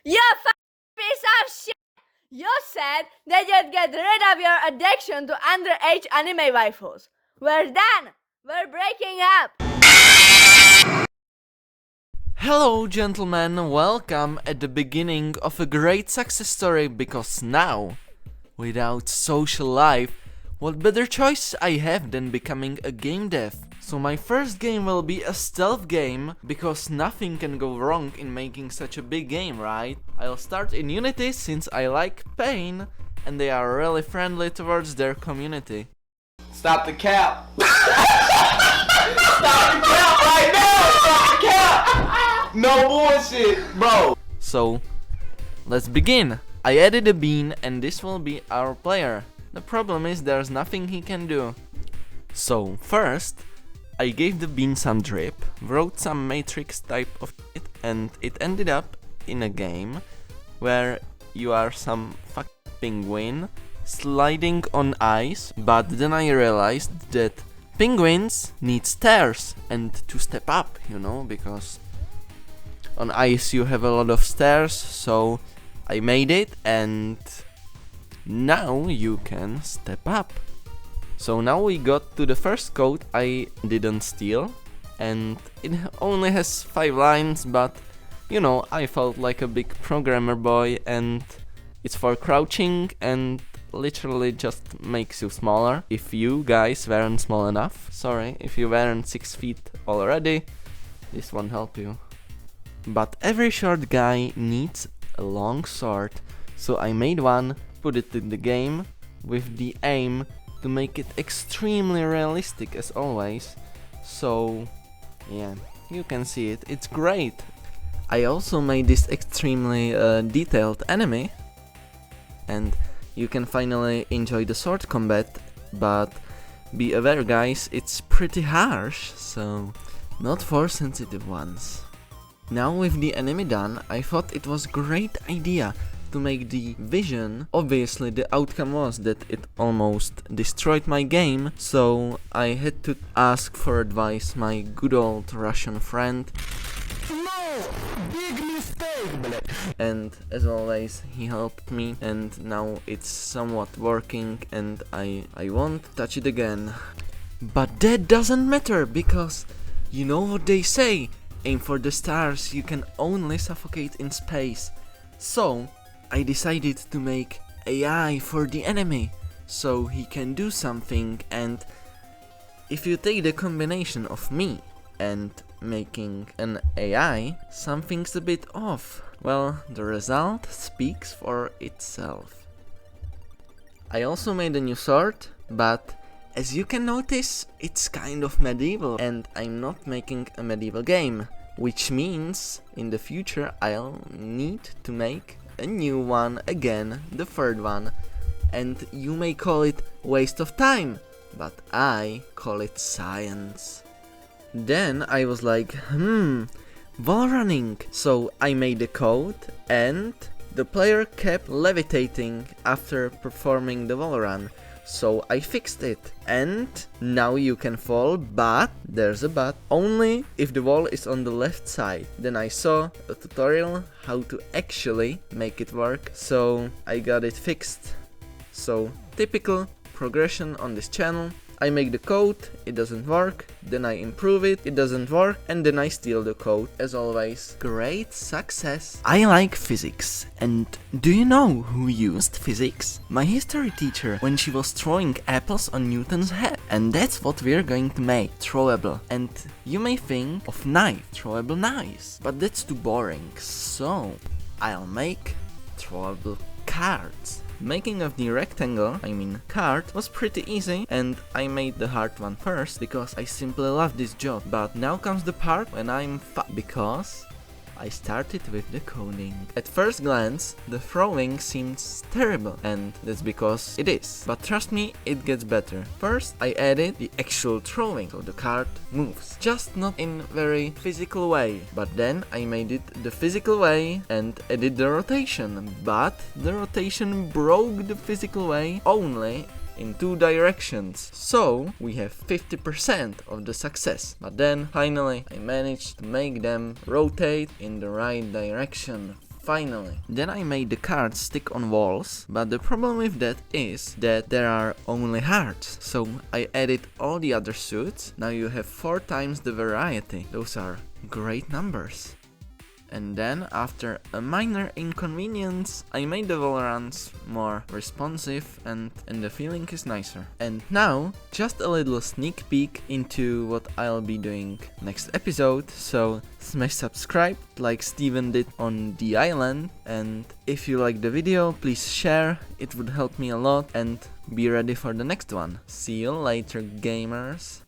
You piece of shit! You said that you'd get rid of your addiction to underage anime waifus. We're done! We're breaking up! Hello gentlemen, welcome at the beginning of a great success story, because now, without social life, what better choice I have than becoming a game dev? So my first game will be a stealth game, because nothing can go wrong in making such a big game, right? I'll start in Unity since I like pain and they are really friendly towards their community. Stop the cap! Stop the cap right now! Stop the cap! No bullshit, bro! So, let's begin. I added a bean and this will be our player. The problem is there's nothing he can do. So, first, I gave the bean some drip, wrote some matrix type of shit, and it ended up in a game where you are some fucking penguin sliding on ice, but then I realized that penguins need stairs and to step up, you know, because on ice you have a lot of stairs, so I made it and now you can step up. So now we got to the first code I didn't steal, and it only has 5 lines, but you know, I felt like a big programmer boy, and it's for crouching and literally just makes you smaller if you guys weren't small enough. Sorry, if you weren't 6 feet already, this won't help you. But every short guy needs a long sword, so I made one, put it in the game with the aim to make it extremely realistic as always. So yeah, you can see it, it's great. I also made this extremely detailed enemy, and you can finally enjoy the sword combat, but be aware guys, it's pretty harsh, so not for sensitive ones. Now with the enemy done, I thought it was a great idea to make the vision. Obviously the outcome was that it almost destroyed my game, so I had to ask for advice my good old Russian friend. No! Big mistake! And as always he helped me, and now it's somewhat working and I won't touch it again. But that doesn't matter, because you know what they say, aim for the stars, you can only suffocate in space. So I decided to make AI for the enemy, so he can do something, and if you take the combination of me and making an AI, something's a bit off. Well, the result speaks for itself. I also made a new sword, but as you can notice, it's kind of medieval, and I'm not making a medieval game, which means in the future I'll need to make a new one again, the third one, and you may call it waste of time, but I call it science. Then I was like, wall running, so I made the code and the player kept levitating after performing the wall run, so I fixed it, and now you can fall, but there's a but, only if the wall is on the left side. Then I saw a tutorial how to actually make it work, so I got it fixed. So typical progression on this channel. I make the code, it doesn't work, then I improve it, it doesn't work, and then I steal the code. As always, great success. I like physics, and do you know who used physics? My history teacher, when she was throwing apples on Newton's head. And that's what we're going to make, throwable. And you may think of knife, throwable knives, but that's too boring, so I'll make throwable cards. Making of the rectangle, card, was pretty easy, and I made the hard one first because I simply love this job. But now comes the part when I'm because I started with the coding. At first glance, the throwing seems terrible, and that's because it is. But trust me, it gets better. First, I added the actual throwing, so the card moves. Just not in very physical way. But then I made it the physical way and added the rotation. But the rotation broke the physical way only in 2 directions, so we have 50% of the success. But then finally I managed to make them rotate in the right direction. Finally. Then I made the cards stick on walls, but the problem with that is that there are only hearts. So I added all the other suits. Now you have 4 times the variety. Those are great numbers. And then, after a minor inconvenience, I made the wall runs more responsive and the feeling is nicer. And now, just a little sneak peek into what I'll be doing next episode, so smash subscribe like Steven did on the island, and if you like the video, please share, it would help me a lot, and be ready for the next one. See you later, gamers!